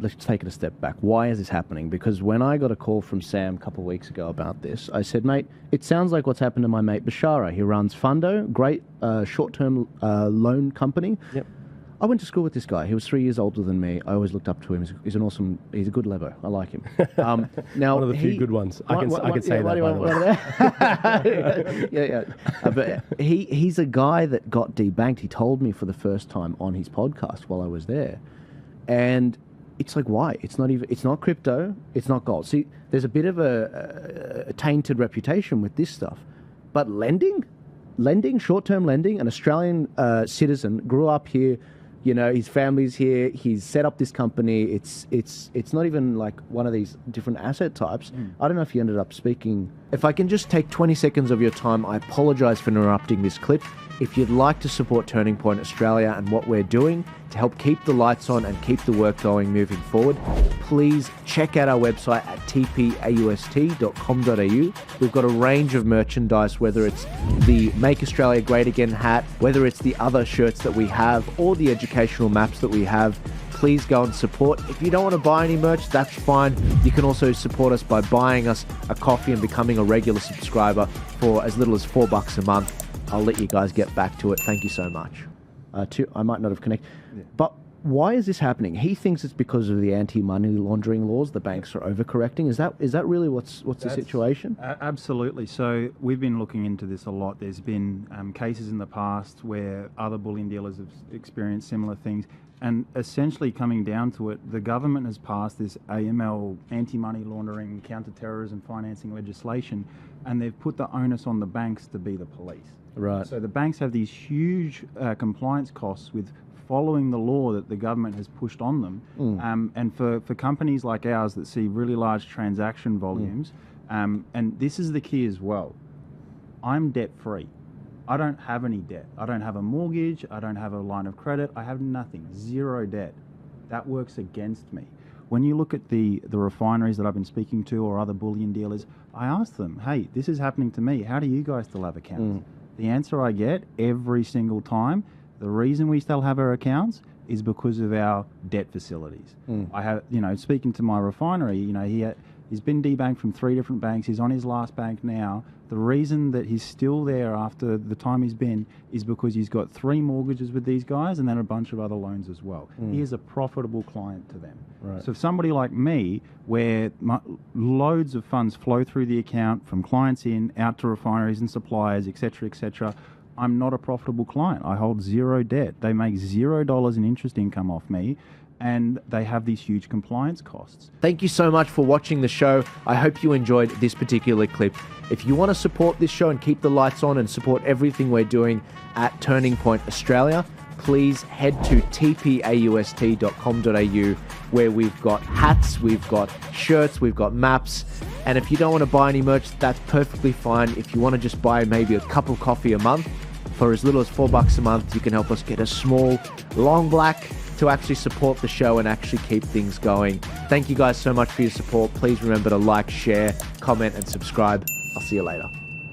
let's take it a step back. Why is this happening? Because when I got a call from Sam a couple of weeks ago about this, I said, mate, it sounds like what's happened to my mate Bashara. He runs Fundo, great short-term loan company. Yep. I went to school with this guy. He was 3 years older than me. I always looked up to him. He's a good lever. I like him. Now one of the few good ones. I can say that, by the way. But he's a guy that got debanked. He told me for the first time on his podcast while I was there. And it's like, why? It's not crypto. It's not gold. See, there's a bit of a tainted reputation with this stuff. But lending, short-term lending, an Australian citizen grew up here. You know, his family's here. He's set up this company. It's not even like one of these different asset types. I don't know if you ended up speaking. If I can just take 20 seconds of your time, I apologize for interrupting this clip. If you'd like to support Turning Point Australia and what we're doing to help keep the lights on and keep the work going moving forward, please check out our website at tpaust.com.au. We've got a range of merchandise, whether it's the Make Australia Great Again hat, whether it's the other shirts that we have, or the educational maps that we have. Please go and support. If you don't want to buy any merch, that's fine. You can also support us by buying us a coffee and becoming a regular subscriber for as little as $4 a month. I'll let you guys get back to it. Thank you so much. I might not have connected. Yeah. But why is this happening? He thinks it's because of the anti-money laundering laws. The banks are overcorrecting. Is that really what's the situation? Absolutely. So we've been looking into this a lot. There's been cases in the past where other bullion dealers have experienced similar things. And essentially coming down to it, the government has passed this AML, anti-money laundering, counter-terrorism financing legislation, and they've put the onus on the banks to be the police. Right. So the banks have these huge compliance costs with following the law that the government has pushed on them. And for companies like ours that see really large transaction volumes, and this is the key as well, I'm debt-free. I don't have any debt. I don't have a mortgage. I don't have a line of credit. I have nothing, zero debt. That works against me. When you look at the refineries that I've been speaking to or other bullion dealers, I ask them, hey, this is happening to me. How do you guys still have accounts? The answer I get every single time, the reason we still have our accounts is because of our debt facilities. I have, speaking to my refinery, he's been debanked from 3 different banks. He's on his last bank now. The reason that he's still there after the time he's been is because he's got 3 mortgages with these guys and then a bunch of other loans as well. He is a profitable client to them. Right. So if somebody like me, where loads of funds flow through the account from clients in, out to refineries and suppliers, et cetera, I'm not a profitable client. I hold zero debt. They make $0 in interest income off me, and they have these huge compliance costs. Thank you so much for watching the show. I hope you enjoyed this particular clip. If you want to support this show and keep the lights on and support everything we're doing at Turning Point Australia, please head to tpaust.com.au, where we've got hats, we've got shirts, we've got maps. And if you don't want to buy any merch, that's perfectly fine. If you want to just buy maybe a cup of coffee a month for as little as $4 a month, you can help us get a small, long black to actually support the show and actually keep things going. Thank you guys so much for your support. Please remember to like, share, comment, and subscribe. I'll see you later.